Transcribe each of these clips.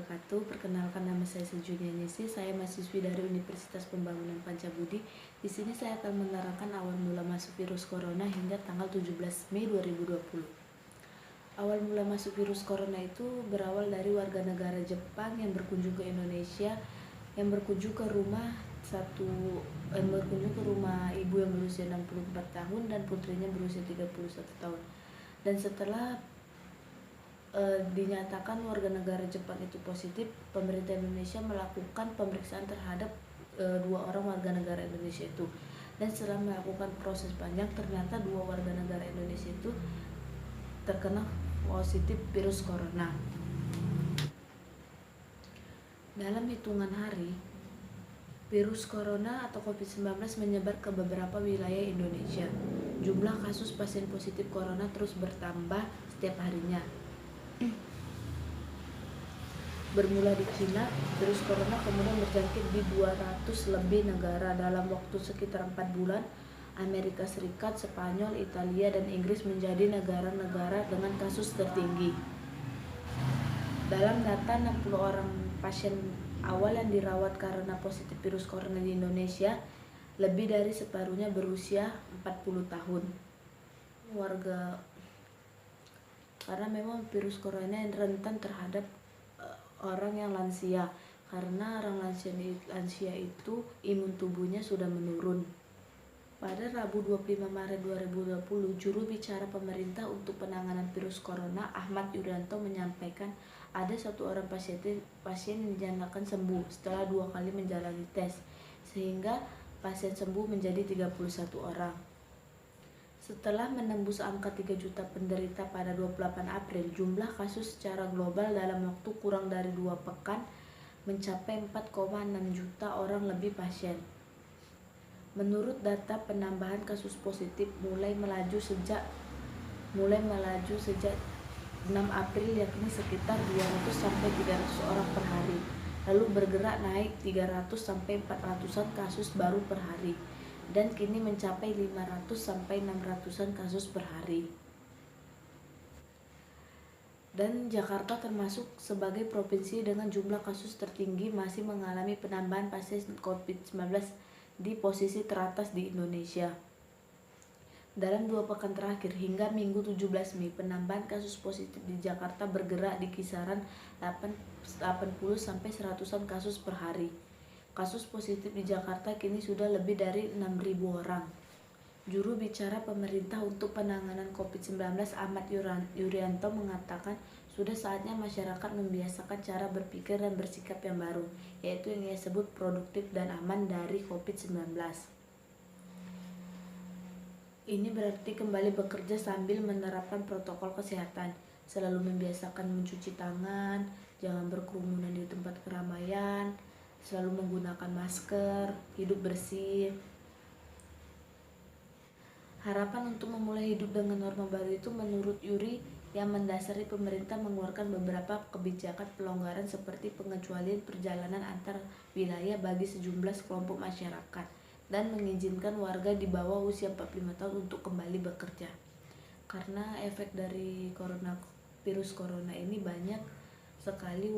wabarakatuh. Perkenalkan, nama saya Sejunia Nisi. Saya mahasiswi dari Universitas Pembangunan Pancabudi. Di sini saya akan menerangkan awal mula masuk virus corona hingga tanggal 17 Mei 2020. Awal mula masuk virus corona itu berawal dari warga negara Jepang yang berkunjung ke Indonesia, yang berkunjung ke rumah ibu yang berusia 64 tahun dan putrinya berusia 31 tahun. Dan setelah dinyatakan warga negara Jepang itu positif, pemerintah Indonesia melakukan pemeriksaan terhadap dua orang warga negara Indonesia itu. Dan setelah melakukan proses panjang, ternyata dua warga negara Indonesia itu terkena positif virus corona. Dalam hitungan hari, virus corona atau COVID-19 menyebar ke beberapa wilayah Indonesia. Jumlah kasus pasien positif corona terus bertambah setiap harinya. Bermula di Cina, virus corona kemudian berjangkit di 200 lebih negara dalam waktu sekitar 4 bulan. Amerika Serikat, Spanyol, Italia, dan Inggris menjadi negara-negara dengan kasus tertinggi. Dalam data 60 orang pasien awal yang dirawat karena positif virus corona di Indonesia, lebih dari separuhnya berusia 40 tahun. Karena memang virus corona yang rentan terhadap orang yang lansia, karena orang lansia itu imun tubuhnya sudah menurun. Pada Rabu 25 Maret 2020, juru bicara pemerintah untuk penanganan virus corona Ahmad Yuryanto menyampaikan ada satu orang pasien yang dinyatakan sembuh setelah 2 kali menjalani tes, sehingga pasien sembuh menjadi 31 orang. Setelah menembus angka 3 juta penderita pada 28 April, jumlah kasus secara global dalam waktu kurang dari 2 pekan mencapai 4,6 juta orang lebih pasien. Menurut data, penambahan kasus positif mulai melaju sejak 6 April, yakni sekitar 200 sampai 300 orang per hari, lalu bergerak naik 300 sampai 400-an kasus baru per hari, dan kini mencapai 500 sampai 600-an kasus per hari. Dan Jakarta termasuk sebagai provinsi dengan jumlah kasus tertinggi masih mengalami penambahan pasien COVID-19 di posisi teratas di Indonesia. Dalam 2 pekan terakhir hingga Minggu 17 Mei, penambahan kasus positif di Jakarta bergerak di kisaran 80 sampai 100-an kasus per hari. Kasus positif di Jakarta kini sudah lebih dari 6.000 orang. Juru bicara pemerintah untuk penanganan COVID-19 Ahmad Yuryanto mengatakan sudah saatnya masyarakat membiasakan cara berpikir dan bersikap yang baru, yaitu yang ia sebut produktif dan aman dari COVID-19. Ini berarti kembali bekerja sambil menerapkan protokol kesehatan, selalu membiasakan mencuci tangan, jangan berkerumunan di tempat keramaian, selalu menggunakan masker, hidup bersih. Harapan untuk memulai hidup dengan norma baru itu menurut Yuri yang mendasari pemerintah mengeluarkan beberapa kebijakan pelonggaran seperti pengecualian perjalanan antar wilayah bagi sejumlah kelompok masyarakat dan mengizinkan warga di bawah usia 45 tahun untuk kembali bekerja. Karena efek dari virus corona ini banyak sekali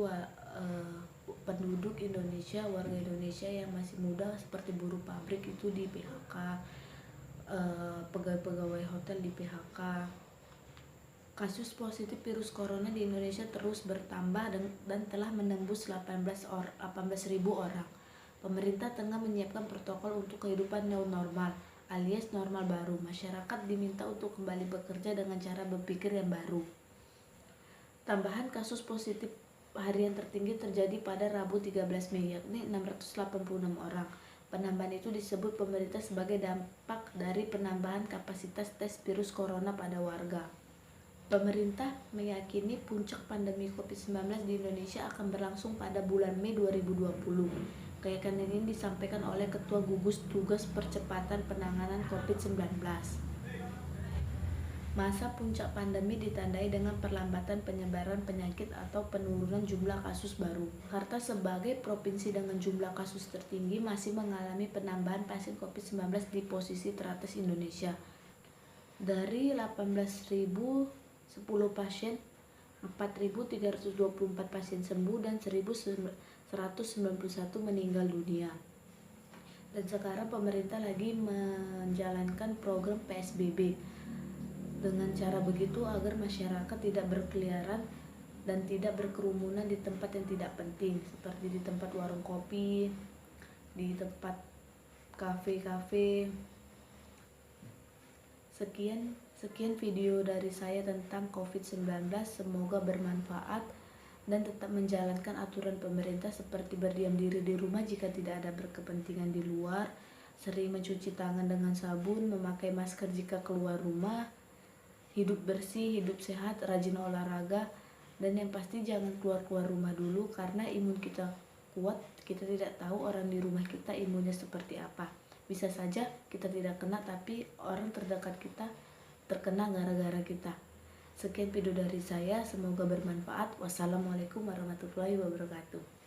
penduduk Indonesia, warga Indonesia yang masih muda seperti buruh pabrik itu di PHK, pegawai-pegawai hotel di PHK. Kasus positif virus corona di Indonesia terus bertambah dan telah menembus 18.000 orang. Pemerintah tengah menyiapkan protokol untuk kehidupan new normal alias normal baru. Masyarakat diminta untuk kembali bekerja dengan cara berpikir yang baru. Tambahan kasus positif harian tertinggi terjadi pada Rabu 13 Mei, yakni 686 orang. Penambahan itu disebut pemerintah sebagai dampak dari penambahan kapasitas tes virus corona pada warga. Pemerintah meyakini puncak pandemi COVID-19 di Indonesia akan berlangsung pada bulan Mei 2020. Keyakinan ini disampaikan oleh Ketua Gugus Tugas Percepatan Penanganan COVID-19. Masa puncak pandemi ditandai dengan perlambatan penyebaran penyakit atau penurunan jumlah kasus baru. Jakarta sebagai provinsi dengan jumlah kasus tertinggi masih mengalami penambahan pasien COVID-19 di posisi teratas Indonesia. Dari 18.010 pasien 4.324 pasien sembuh dan 1.191 meninggal dunia. Dan sekarang pemerintah lagi menjalankan program PSBB. Dengan cara begitu agar masyarakat tidak berkeliaran dan tidak berkerumunan di tempat yang tidak penting, seperti di tempat warung kopi, di tempat kafe-kafe. Sekian video dari saya tentang COVID-19. Semoga bermanfaat dan tetap menjalankan aturan pemerintah seperti berdiam diri di rumah jika tidak ada berkepentingan di luar, sering mencuci tangan dengan sabun, memakai masker jika keluar rumah, hidup bersih, hidup sehat, rajin olahraga, dan yang pasti jangan keluar rumah dulu karena imun kita kuat. Kita tidak tahu orang di rumah kita imunnya seperti apa. Bisa saja kita tidak kena tapi orang terdekat kita terkena gara-gara kita. Sekian video dari saya, semoga bermanfaat. Wassalamualaikum warahmatullahi wabarakatuh.